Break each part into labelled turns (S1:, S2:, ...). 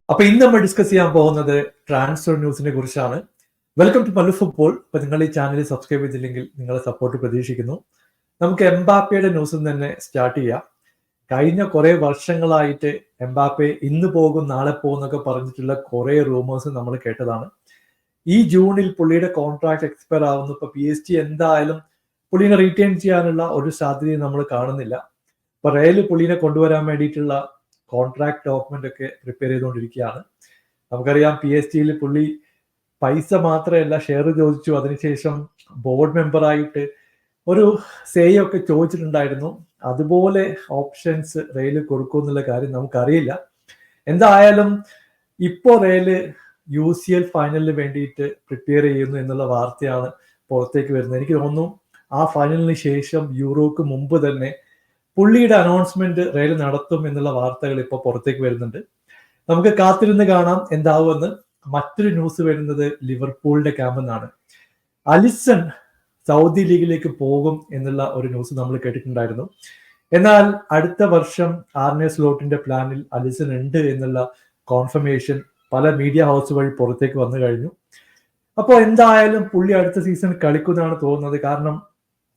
S1: അപ്പൊ ഇന്ന് നമ്മൾ ഡിസ്കസ് ചെയ്യാൻ പോകുന്നത് ട്രാൻസ്ഫർ ന്യൂസിനെ കുറിച്ചാണ്. Welcome to Mallu football. ഇപ്പൊ നിങ്ങൾ ഈ ചാനൽ സബ്സ്ക്രൈബ് ചെയ്തില്ലെങ്കിൽ നിങ്ങളെ സപ്പോർട്ട് പ്രതീക്ഷിക്കുന്നു. നമുക്ക് എംബാപ്പയുടെ ന്യൂസിൽ തന്നെ സ്റ്റാർട്ട് ചെയ്യാം. കഴിഞ്ഞ കുറെ വർഷങ്ങളായിട്ട് എംബാപ്പെ ഇന്ന് പോകും നാളെ പോകും എന്നൊക്കെ പറഞ്ഞിട്ടുള്ള കുറെ റൂമേഴ്സ് നമ്മൾ കേട്ടതാണ്. ഈ ജൂണിൽ പുള്ളിയുടെ കോൺട്രാക്ട് എക്സ്പയർ ആവുന്നു. ഇപ്പൊ PSG എന്തായാലും പുള്ളിനെ റീറ്റെയിൻ ചെയ്യാനുള്ള ഒരു സാധ്യതയും നമ്മൾ കാണുന്നില്ല. ഇപ്പൊ റയൽ പുള്ളിനെ കൊണ്ടുവരാൻ വേണ്ടിയിട്ടുള്ള കോൺട്രാക്ട് ഡോക്യുമെന്റ് ഒക്കെ പ്രിപ്പയർ ചെയ്തുകൊണ്ടിരിക്കുകയാണ്. നമുക്കറിയാം PSG പുള്ളി പൈസ മാത്രമല്ല ഷെയർ ചോദിച്ചു. അതിനുശേഷം ബോർഡ് മെമ്പറായിട്ട് ഒരു സേയൊക്കെ ചോദിച്ചിട്ടുണ്ടായിരുന്നു. അതുപോലെ ഓപ്ഷൻസ് റെയിൽ കൊടുക്കും എന്നുള്ള കാര്യം നമുക്കറിയില്ല. എന്തായാലും ഇപ്പോ റെയില് UCL ഫൈനലിന് വേണ്ടിയിട്ട് പ്രിപ്പയർ ചെയ്യുന്നു എന്നുള്ള വാർത്തയാണ് പുറത്തേക്ക് വരുന്നത്. എനിക്ക് തോന്നുന്നു ആ ഫൈനലിന് ശേഷം യൂറോക്ക് മുമ്പ് തന്നെ പുള്ളിയുടെ അനൗൺസ്മെന്റ് റെയിൽ നടത്തും എന്നുള്ള വാർത്തകൾ ഇപ്പോൾ പുറത്തേക്ക് വരുന്നുണ്ട്. നമുക്ക് കാത്തിരുന്ന് കാണാം എന്താവുമെന്ന്. മറ്റൊരു ന്യൂസ് വരുന്നത് ലിവർപൂളിന്റെ ക്യാമ്പിൽ നിന്നാണ്. അലിസൺ സൗദി ലീഗിലേക്ക് പോകും എന്നുള്ള ഒരു ന്യൂസ് നമ്മൾ കേട്ടിട്ടുണ്ടായിരുന്നു. എന്നാൽ അടുത്ത വർഷം ആർനെ സ്ലോട്ടിന്റെ പ്ലാനിൽ അലിസൺ ഉണ്ട് എന്നുള്ള കോൺഫർമേഷൻ പല മീഡിയ ഹൗസ് വഴി പുറത്തേക്ക് വന്നു കഴിഞ്ഞു. അപ്പോൾ എന്തായാലും പുള്ളി അടുത്ത സീസൺ കളിക്കുന്നതാണ് തോന്നുന്നത്. കാരണം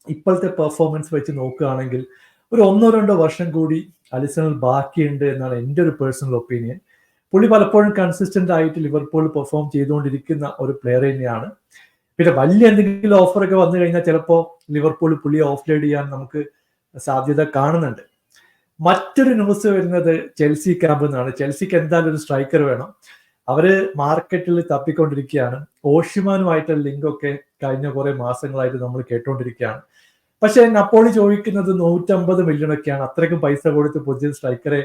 S1: ഇപ്പോഴത്തെ പെർഫോമൻസ് വെച്ച് നോക്കുകയാണെങ്കിൽ ഒരു 1-2 വർഷം കൂടി അലിസണിൽ ബാക്കിയുണ്ട് എന്നാണ് എൻ്റെ ഒരു പേഴ്സണൽ ഒപ്പീനിയൻ. പുള്ളി പലപ്പോഴും കൺസിസ്റ്റന്റ് ആയിട്ട് ലിവർപൂൾ പെർഫോം ചെയ്തുകൊണ്ടിരിക്കുന്ന ഒരു പ്ലെയർ തന്നെയാണ്. പിന്നെ വലിയ എന്തെങ്കിലും ഓഫറൊക്കെ വന്നു കഴിഞ്ഞാൽ ചിലപ്പോൾ ലിവർപൂൾ പുള്ളിയെ ഓഫ് ലൈഡ് ചെയ്യാൻ നമുക്ക് സാധ്യത കാണുന്നുണ്ട്. മറ്റൊരു ന്യൂസ് വരുന്നത് ചെൽസി ക്യാമ്പിൽ നിന്നാണ്. ചെൽസിക്ക് എന്തായാലും ഒരു സ്ട്രൈക്കർ വേണം. അവര് മാർക്കറ്റിൽ തപ്പിക്കൊണ്ടിരിക്കുകയാണ്. ഓഷിമാനുമായിട്ടുള്ള ലിങ്ക് ഒക്കെ കഴിഞ്ഞ കുറെ മാസങ്ങളായിട്ട് നമ്മൾ കേട്ടുകൊണ്ടിരിക്കുകയാണ്. പക്ഷെ നപ്പോളി ചോദിക്കുന്നത് 150 മില്യൺ ഒക്കെയാണ്. അത്രയ്ക്കും പൈസ കൊടുത്ത് പുതിയ സ്ട്രൈക്കറെ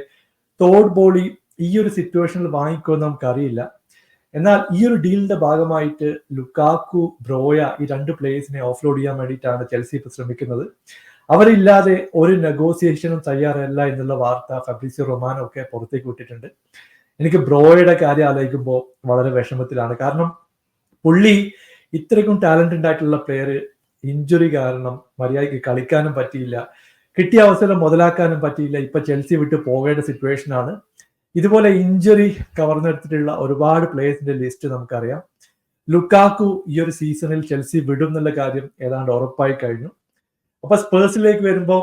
S1: തോഡ് ബോളി ഈ ഒരു സിറ്റുവേഷനിൽ വാങ്ങിക്കുമെന്ന് നമുക്കറിയില്ല. എന്നാൽ ഈ ഒരു ഡീലിന്റെ ഭാഗമായിട്ട് ലുക്കാക്കു, ബ്രോയ ഈ 2 പ്ലേയേഴ്സിനെ ഓഫ്ലോഡ് ചെയ്യാൻ വേണ്ടിയിട്ടാണ് ചെൽസി ഇപ്പോൾ ശ്രമിക്കുന്നത്. അവരില്ലാതെ ഒരു നെഗോസിയേഷനും തയ്യാറല്ല എന്നുള്ള വാർത്ത ഫാബ്രിസിയോ റൊമാനോ ഒക്കെ പുറത്തേക്ക് വിട്ടിട്ടുണ്ട്. എനിക്ക് ബ്രോയുടെ കാര്യം ആലോചിക്കുമ്പോൾ വളരെ വിഷമത്തിലാണ്. കാരണം പുള്ളി ഇത്രയ്ക്കും ടാലന്റ് ഉണ്ടായിട്ടുള്ള പ്ലെയർ ഇഞ്ചുറി കാരണം മര്യാദയ്ക്ക് കളിക്കാനും പറ്റിയില്ല, കിട്ടിയ അവസരം മുതലാക്കാനും പറ്റിയില്ല. ഇപ്പൊ ചെൽസി വിട്ട് പോകേണ്ട സിറ്റുവേഷൻ ആണ്. ഇതുപോലെ ഇഞ്ചുറി കവർന്നെടുത്തിട്ടുള്ള ഒരുപാട് പ്ലേയേഴ്സിന്റെ ലിസ്റ്റ് നമുക്കറിയാം. ലുക്കാക്കു ഈ ഒരു സീസണിൽ ചെൽസി വിടും എന്നുള്ള കാര്യം ഏതാണ്ട് ഉറപ്പായി കഴിഞ്ഞു. അപ്പൊ സ്പേഴ്സിലേക്ക് വരുമ്പോൾ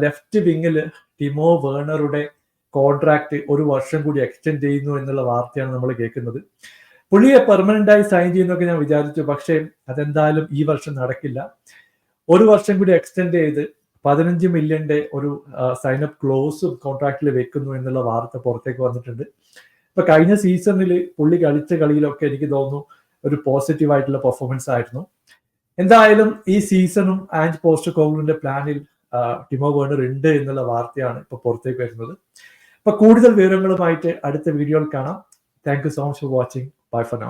S1: ലെഫ്റ്റ് വിങ്ങില് ടിമോ വേർണറുടെ കോൺട്രാക്ട് 1 വർഷം കൂടി എക്സ്റ്റെൻഡ് ചെയ്യുന്നു എന്നുള്ള വാർത്തയാണ് നമ്മൾ കേൾക്കുന്നത്. പുള്ളിയെ പെർമനന്റ് ആയി സൈൻ ചെയ്യുന്നൊക്കെ ഞാൻ വിചാരിച്ചു. പക്ഷേ അതെന്തായാലും ഈ വർഷം നടക്കില്ല. 1 വർഷം കൂടി എക്സ്റ്റെൻഡ് ചെയ്ത് 15 മില്യന്റെ ഒരു സൈനപ്പ് ക്ലോസും കോൺട്രാക്റ്റിൽ വെക്കുന്നു എന്നുള്ള വാർത്ത പുറത്തേക്ക് വന്നിട്ടുണ്ട്. ഇപ്പൊ കഴിഞ്ഞ സീസണിൽ പുള്ളി കളിച്ച കളിയിലൊക്കെ എനിക്ക് തോന്നുന്നു ഒരു പോസിറ്റീവ് ആയിട്ടുള്ള പെർഫോമൻസ് ആയിരുന്നു. എന്തായാലും ഈ സീസണും ആൻഡ് പോസ്റ്റ്കോഗ്ലുവിന്റെ പ്ലാനിൽ ടിമോ വേർണർ ഉണ്ട് എന്നുള്ള വാർത്തയാണ് ഇപ്പൊ പുറത്തേക്ക് വരുന്നത്. അപ്പൊ കൂടുതൽ വിവരങ്ങളുമായിട്ട് അടുത്ത വീഡിയോയിൽ കാണാം. Thank you so much for watching. Bye for now.